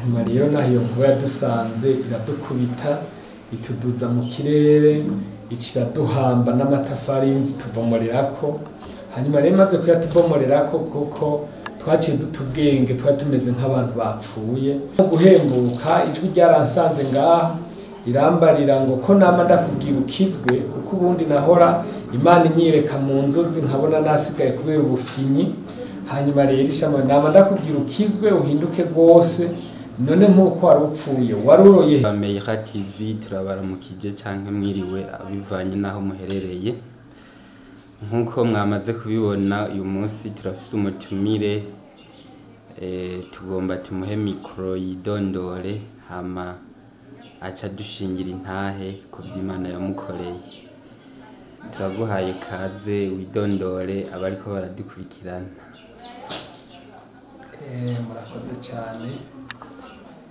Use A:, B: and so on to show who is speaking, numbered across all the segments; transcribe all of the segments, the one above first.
A: hanyuma rero naho iyo nkuba yadusanze iradukubita ituduza mu kirere iciraduhamba n'amatafari y'inzu tubomorerako. Hanyuma rero maze kuyatubomorerako kuko twaciye dutubwenge twari tumeze nk'abantu bapfuye. Guhembuka ijwi ryaransanze ngaho irambarira ngo ko nama ndakubwira ukizwe, kuko ubundi nahora Imana inyereka mu nzozi nkabona nasigaye kubera ubufyinyi. Hanyuma rero ishama nama ndakubwira ukizwe uhinduke rwose, none nk'uko wari upfuye waruroye.
B: Meira TV turabaramukije canke mwiriwe abivanye naho muherereye. Nkuko mwamaze kubibona uyu munsi turafise umutumire, tugomba tumuhe mikro yidondore hama aca dushingira intahe ku vy'Imana yamukoreye. Turaguhaye kaze widondore abariko baradukurikirana.
A: Murakoze cyane,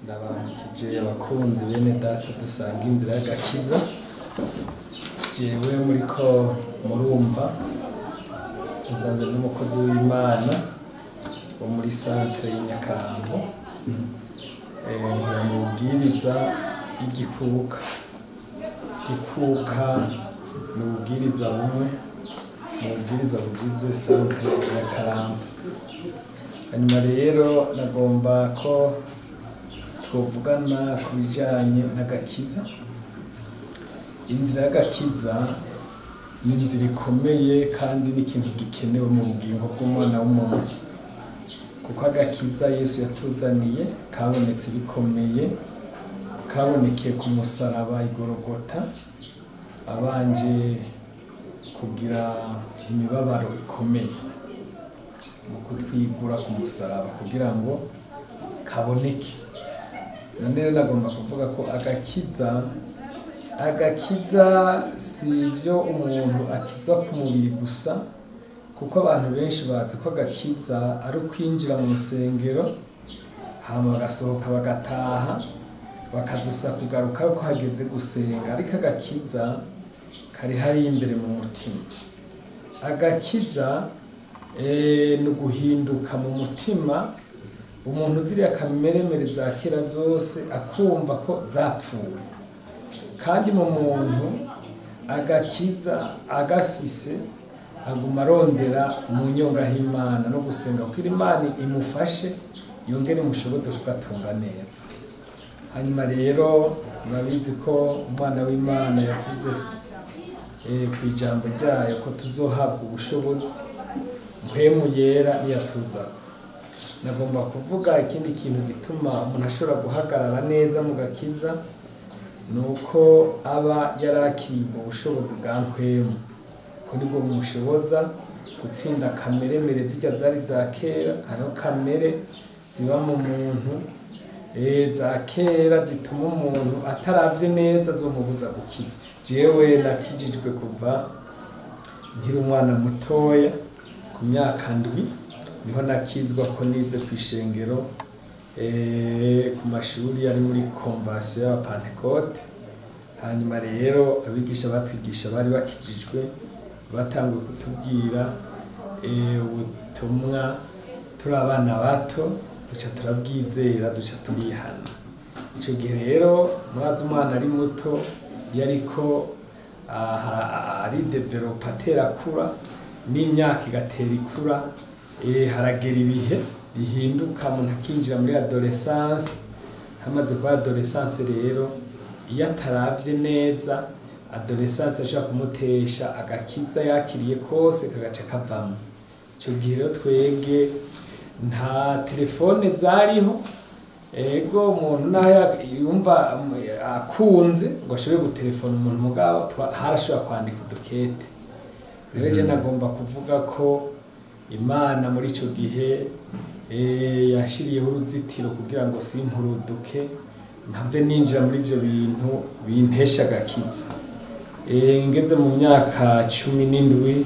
A: ndabaramukije abakunzi bene data dusanga inzira y'agakiza. Jewe muriko murumva nsanze n'umukozi w'Imana wo muri centre y'Nyakarambo, nkora mu bwiriza bw'igikuka. Igikuka ni ubwiriza bumwe mu bwiriza bugize centre y'Nyakarambo. Hanyuma rero nagomba ko twovugana ku bijanye n'agakiza. Inzira y'agakiza ni inzira ikomeye kandi n'ikintu gikenewe mu bugingo bw'umwana w'umuntu, kuko agakiza Yesu yatuzaniye kabonetse bikomeye, kabonekeye ku musaraba igorogota, abanje kugira imibabaro ikomeye mu kutwigura ku musaraba kugira ngo kaboneke. None rero nagomba kuvuga ko agakiza si ivyo umuntu akizwa ku mubiri gusa, kuko abantu benshi bazi ko agakiza ari ukwinjira mu rusengero hama bagasohoka bagataha bakazosa kugaruka ko hageze gusenga, ariko agakiza kari hari imbere mu mutima. Agakiza ni uguhinduka mu mutima, umuntu ziriya kameremere za kera zose akumva ko zapfuye, kandi mu muntu agakiza agafise aguma arondera mu nyongahimana no gusenga kuko Imana imufashe yongere imushoboze kugatunga neza. Hanyuma rero murabizi ko umwana w'Imana yavuze ku ijambo ryayo ko tuzohabwa ubushobozi mpwemu yera niyatuzako. Nagomba kuvuga ikindi kintu gituma umuntu ashobora guhagarara neza mu gakiza, nuko aba yarakiriye ubushobozi bwa mpwemu, ko nibwo bumushoboza gutsinda kameremere zirya zari za kera. Hariho kamere ziba mu muntu za kera zituma umuntu ataravye neza zomubuza gukizwa. Jewe nakijijwe kuva nkiri umwana mutoya, ku myaka 7 niho nakizwa ko nize kw'ishengero ku mashuri ari muri convention ya Pentecote. Hanyuma rero abigisha batwigisha bari bakijijwe, batanguye kutubwira ubutumwa turi abana bato, duca turabwizera, duca turihana. Ico gihe rero murazi umwana ari muto yariko ari developa atera akura, n'imyaka igatera ikura, haragera ibihe bihinduka umuntu akinjira muri adolescence. Hamaze kuba adolescence rero iyo ataravye neza, adolescence ashobora kumutesha agakiza yakiriye kose kagaca kavamo. Ico gihe rero twege nta telefone zariho, ego umuntu naho yumva akunze ngo ashobore gutelefona umuntu mugabo harashobora kwandika udukete. Rero je nagomba kuvuga ko Imana muri ico gihe yashiriyeho uruzitiro kugira ngo simpuruduke mpave ninjira muri ivyo bintu bintesha agakiza. Ngeze mu myaka 17,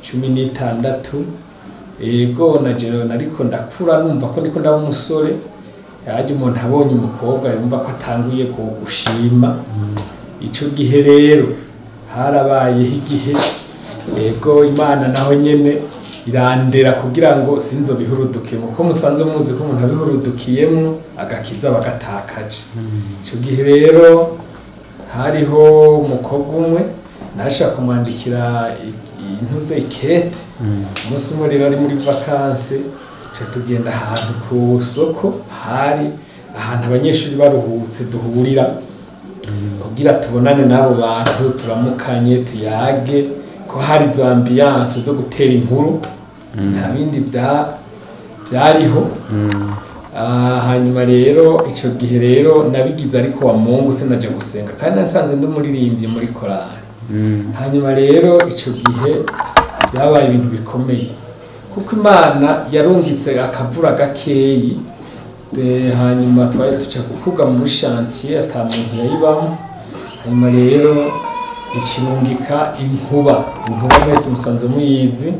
A: 16, ego naje nariko ndakura numva ko ndiko ndaba umusore. Yaje umuntu abonye umukobwa yumva ko atanguye gushima. Ico gihe rero harabaye igihe ego Imana naho nyene irandera kugira ngo sinzobihurudukemo, kuko musanze muzi ko umuntu abihurudukiyemo agakiza bagatakaje. Ico gihe rero hariho umukobwa umwe nashaka kumwandikira intuze ikete, umunsi umwe rero ari muri vakanse tugenda ahantu ku soko, hari ahantu abanyeshuri baruhutse duhurira kugira tubonane n'abo bantu turamukanye tuyage, ko hari izo ambiance zo gutera inkuru nta bindi byariho. Hanyuma rero ico gihe rero nabigize ariko wa Mungu sinaje gusenga kandi nasanze ndumuririmbye muri korali. Hanyuma rero ico gihe byabaye ibintu bikomeye kuko Imana yarungitse akavura gakeyi, hanyuma twari tuca kuvuga muri chantier ata muntu yayibamo. Hanyuma rero ikirungika inkuba mwese musanze muyizi,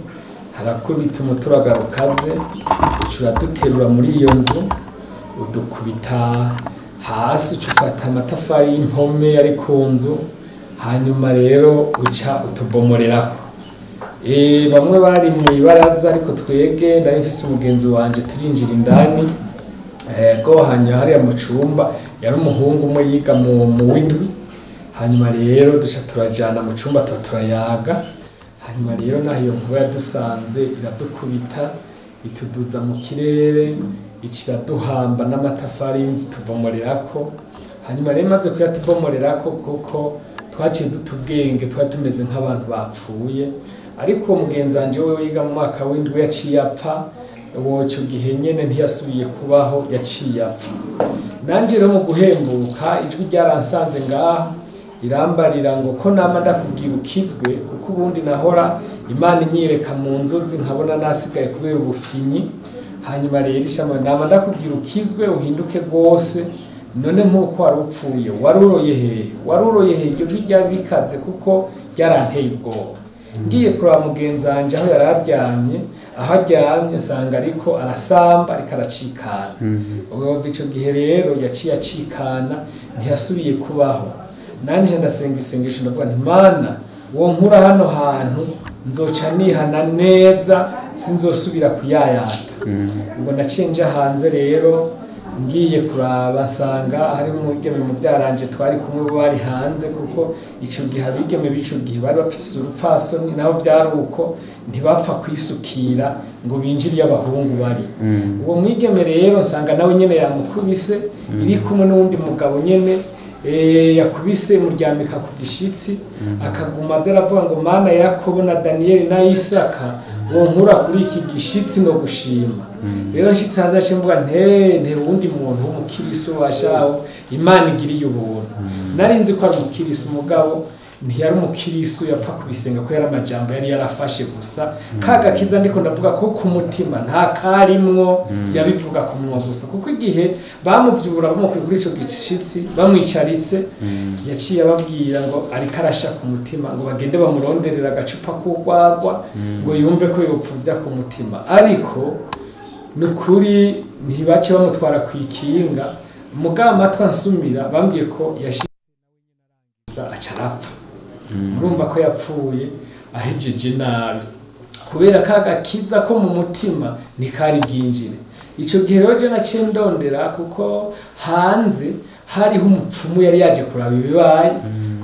A: harakubita umuturaga rukaze ucura duterura muri iyo nzu udukubita hasi, ucufata amatafari y'impome ari ku nzu, hanyuma rero uca utubomorerako. Bamwe bari mu ibaraza ariko twege ndari mfise umugenzi wanje turinjira indani hanyuma hariya mu cumba yari umuhungu umwe yiga mu w'indwi. Hanyuma rero duca turajana mu cumba turayaga. Hanyuma rero naho iyo nkuba yadusanze iradukubita ituduza mu kirere, iciraduhamba n'amatafari y'inzu tubomorerako. Hanyuma rero maze kuyatubomorerako kuko twaciye dutubwenge, twari tumeze nk'abantu bapfuye. Ariko mugenzi wanje wewe yiga mu mwaka w'indwi yaciye apfa, ico gihe nyene ntiyasubiye kubaho, yaciye apfa. Nanje rero mu guhembuka ijwi ryaransanze ngaho irambarira ngo ko nama ndakubwira ukizwe, kuko ubundi nahora Imana inyereka mu nzozi nkabona nasigaye kubera ubufyinyi. Hanyuma rero ishama nama ndakubwira ukizwe uhinduke rwose, none nk'uko wari upfuye waruroye he? Iryo jwi ryari rikaze kuko ryaranteye ubwoba. Ngiye kuraba mugenzi wanje aho yari aryamye, aho aryamye nsanga ariko arasamba ariko aracikana. Ubwo ico gihe rero yaciye acikana ntiyasubiye kubaho. Nanje ndasenga isengesho ndavuga nti Mana wo nkura hano hantu nzoca nihana neza sinzosubira kuyayata. Ubwo nacenje hanze rero ngiye kuraba nsanga hari umugeme mu vyaranje twari kumwe bari hanze, kuko ico gihe abigeme bico gihe bari bafise urupfasoni, naho vyari uko ntibapfa kwisukira ngo binjire abahungu bari. Uwo mwigeme rero nsanga nawe nyene yamukubise, iri kumwe n'undi mugabo nyene yakubise muryamika ku gishitsi, akaguma azaravuga ngo Mana ya Yakobo na Danieli na Isaka wo nkura kuri iki gishitsi no gushima. Rero nshitse hanze ace mvuga nte wundi muntu w'umukiriso washaho Imana igiriye ubuntu. Nari nzi ko ari umukiriso mugabo ntiyari umukiriso, yapfa kubisenga ko yari amajambo yari yarafashe gusa. Kagakiza ndiko ndavuga ko ku mutima nta karimwo, yabivuga ku munwa gusa, kuko igihe bamuvyura bamukuye kuri ico gishitsi bamwicaritse yaciye ababwira ngo ariko arasha ku mutima, ngo bagende bamuronderera agacupa k'urwagwa ngo yumve ko yopfuvya ku mutima. Ariko nukuri ntibace bamutwara kwikinga, mugabo amatwi ansumira bambwiye ko yashize acarapfa. Murumva ko yapfuye ahejeje nabi, kubera kagakiza ko mu mutima ntikari bwinjire. Ico gihe rero je naciye ndondera, kuko hanze hariho umupfumu yari yaje kuraba ibibaye,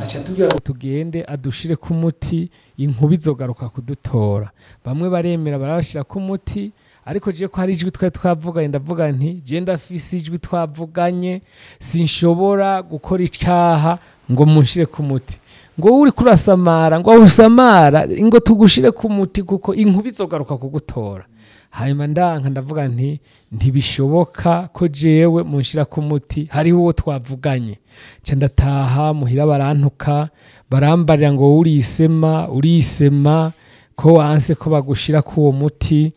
A: aca tubwira ngo tugende adushire ku muti, inkuba izogaruka kudutora. Bamwe baremera barabashira ku muti, ariko je ko hari ijwi twari twavuganye ndavuga nti je ndafise ijwi twavuganye, sinshobora gukora icyaha ngo munshire ku muti. Ngo uri kurasamara, ngo usamara, ngo tugushire ku muti kuko inkuba izogaruka kugutora. Hanyuma ndanka ndavuga nti ntibishoboka ko jewe munshira ku muti, hariho uwo twavuganye. Nca ndataha muhira barantuka, barambarira ngo urisema ko wanse ko bagushira ku uwo muti.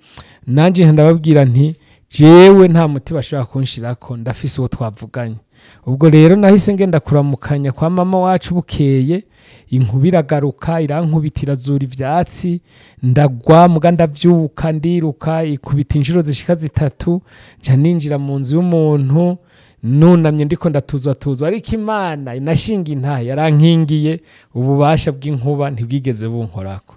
A: Nanje ndababwira nti jewe nta muti bashobora kunshirako, ndafise uwo twavuganye. Ubwo rero nahise ngenda kuramukanya kwa mama wacu bukeye, inkuba iragaruka irankubitira zura ivyatsi, ndagwa muga ndavyuka ndiruka, ikubita inshuro zishika 3, nca ninjira mu nzu y'umuntu nunamye ndiko ndatuzwa, ariko Imana inashinga intahe yarankingiye, ububasha bw'inkuba ntibwigeze bunkorako.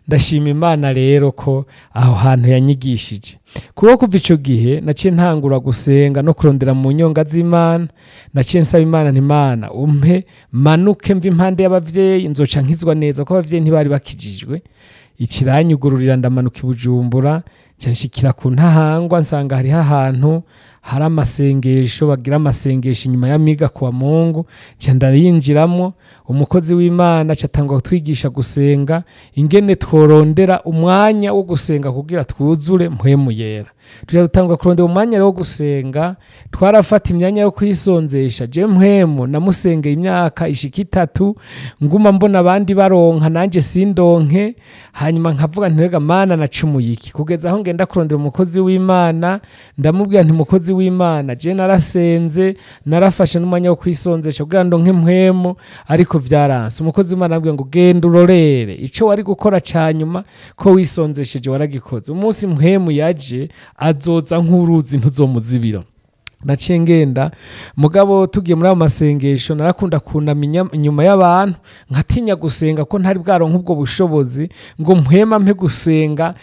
A: ndashima Imana rero ko aho hantu yanyigishije, kuko kuva ico gihe naciye ntangura gusenga no kurondera mu nyonga z'Imana. Naciye nsaba Imana nti Imana umpe manuke mva impande y'abavyeyi, nzoca nkizwa neza ko abavyeyi ntibari bakijijwe. Ikiranyugururira ndamanuka i Bujumbura, nshikira ku Ntahangwa, nsanga hari ahantu hari amasengesho, bagira amasengesho inyuma y'amiga kuwa Mungu. Nca ndayinjiramo, umukozi w'Imana catangwa kutwigisha gusenga, ingene tworondera umwanya wo gusenga kugira twuzure mpwemu yera. Tujya dutangwa kurondera umwanya wo gusenga, twarafata imyanya yo kwisonzesha. Je mpwemu namusengeye imyaka ishika 3, nguma mbona abandi baronka nanje sindonke, hanyuma nkavuga nti rega Mana nacumuye iki, kugeza aho ngenda kurondera umukozi w'Imana. Ndamubwira nti umukozi w'Imana, je narasenze, narafashe n'umwanya wo kwisonzesha kugira ndonke mpwemu, ariko vyaranse. Umukozi w'Imana ambwiye ngo genda urorere ico wari gukora canyuma, ko wisonzesheje waragikoze. Umunsi mpwemu yaje azoza nk'uruzi ntuzomuzibira. Naciye ngenda, mugabo tugiye muri amasengesho narakunda kunamenya inyuma y'abantu, nkatinya gusenga ko ntari bwaronka ubwo bushobozi ngo mpwema mpe gusenga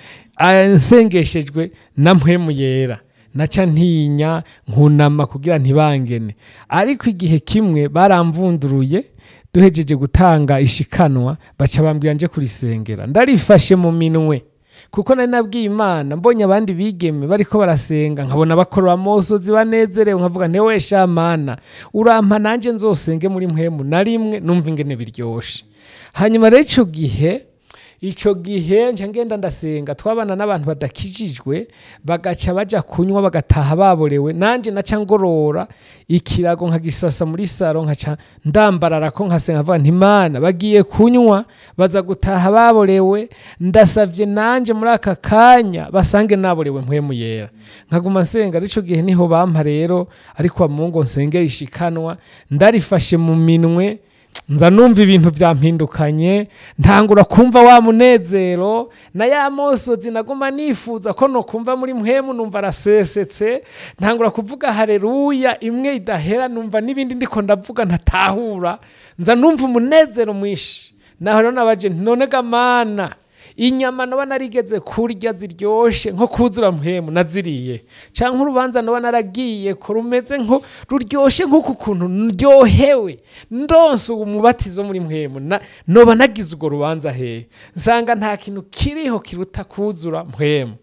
A: nsengeshejwe na mpwemu yera. Naca ntinya nkunama kugira ntibangene, ariko igihe kimwe baramvunduruye, duhejeje gutanga ishikanwa, baca bambwira nje kurisengera. Ndarifashe mu minwe, kuko nari nabwiye Imana, mbonye abandi bigeme bariko barasenga, nkabona bakora amosozi banezerewe, nkavuga nti we sha Mana urampa nanje nzosenge muri mpwemu na rimwe numva ingene biryoshe. Hanyuma rero ico gihe nca ngenda ndasenga, twabana n'abantu badakijijwe, bagaca baja kunywa bagataha baborewe. Nanje naca ngorora ikirago nkagisasa muri saro, nkaca ndambarara ko nkasenga, avuga nti Imana bagiye kunywa baza gutaha baborewe, ndasavye nanje muri aka kanya basange naborewe mpwemu yera. Nkaguma nsenga. Ico gihe niho bampa rero, ariko Mungu nsengera ishikanwa, ndarifashe mu minwe, nza numva ibintu vyampindukanye, ntangura kumva wa munezero na ya mosozi naguma nifuza ko no kumva muri mpwemu, numva arasesetse, ntangura kuvuga haleluya imwe idahera, numva nibindi ndiko ndavuga ntatahura, nza numva umunezero mwishi. Naho rero nabaje none ga Mana, inyama noba narigeze kurya ziryoshe nko kuzura mpwemu naziriye, canke urubanza noba naragiye ko rumeze nko ruryoshe nk'uko kuntu ndyohewe ndonse umubatizo muri mpwemu, noba nagize urwo rubanza hehe? Nsanga nta kintu kiriho kiruta kuzura mpwemu.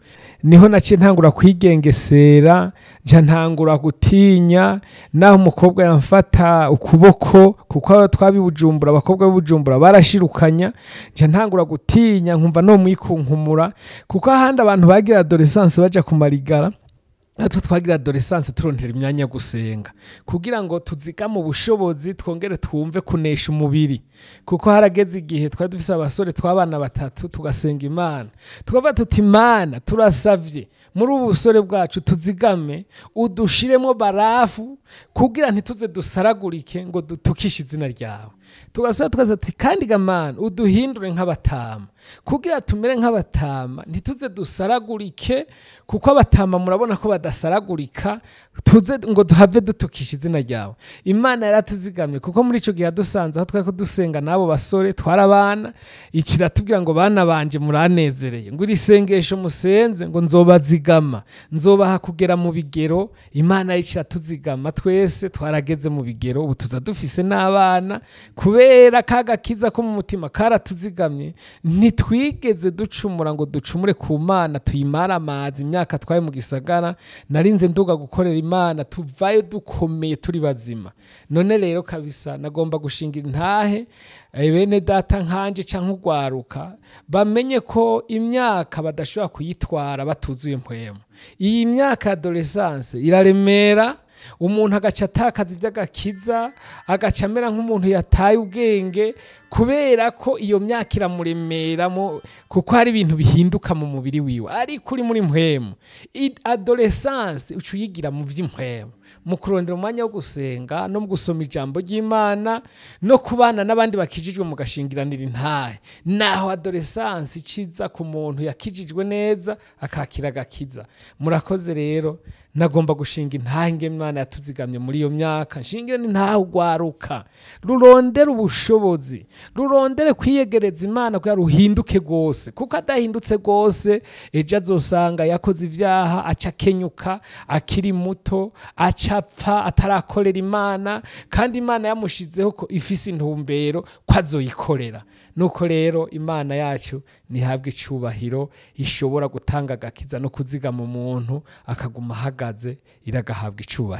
A: Niho naciye ntangura kwigengesera, nca ntangura gutinya, naho umukobwa yamfata ukuboko, kuko twabi Bujumbura, abakobwa b'Ubujumbura barashirukanya, nca ntangura gutinya, nkumva no mwikunkumura, kuko ahandi abantu bagira adolescence baja kumarigara, natwe twagira adolescence turondera imyanya gusenga kugira ngo tuzigame ubushobozi, twongere twumve kunesha umubiri. Kuko harageze igihe twari dufise abasore tw'abana 3 tugasenga Imana, tukavuga tuti Imana turasavye muri ubu busore bwacu tuzigame, udushiremo barafu kugira ntituze dusaragurike ngo tukishe izina ryawe. Tugasura tukaza ati kandi Mana uduhindure nk'abatama, kugira tumere nk'abatama, ntituze dusaragurike, kuko abatama murabona ko badasaragurika, tuze ngo duhave dutukisha izina ryawe. Imana yaratuzigamye, kuko muri ico gihe dusanze aho twari dusenga nabo basore twarabana, ikiratubwira ngo bana banje muranezereye, ngo irisengesho musenze ngo nzobazigama, nzobaha kugera mu bigero. Imana y'ikiratuzigama, twese twarageze mu bigero, ubu tuza dufise n'abana, kubera kagakiza ko mu mutima karatuzigamye. Ntitwigeze ducumura ngo ducumure ku Mana tuyimara amazi imyaka twaye mu gisagara. Narinze nduga gukorera Imana, tuvayo dukomeye turi bazima. None rero kabisa nagomba gushingira intahe bene data nkanje canke ugwaruka, bamenye ko imyaka badashobora kuyitwara batuzuye mpwemu. Iyi myaka ya adolescence iraremera, umuntu agaca atakaza ivy'agakiza, agaca amera nk'umuntu yataye ubwenge, kubera ko iyo myaka iramuremeramo, kuko hari ibintu bihinduka mu mubiri wiwe. Ariko uri muri mpwemu, adolescence uca uyigira mu vy'impwemu, mu kurondera umwanya wo gusenga no mu gusoma ijambo ry'Imana no kubana n'abandi bakijijwe mu gashingiranira intahe. Naho adolescence iciza ku muntu yakijijwe neza akakira agakiza. Murakoze rero, nagomba gushinga intange Imana yatuzigamye muri iyo myaka, nshingire ntaho ugwaruka rurondere ubushobozi, rurondere kwiyegereza Imana kugira ruhinduke gose, kuko adahindutse gose ejo azosanga yakoze ivyaha, aca kenyuka akiri muto, acapfa atarakorera Imana, kandi Imana yamushizeho ko ifise intumbero ko azoyikorera. Nuko rero Imana yacu nihabwe icubahiro, ishobora gutanga agakiza no kuzigama umuntu akaguma ahagaze, iragahabwa icubahiro.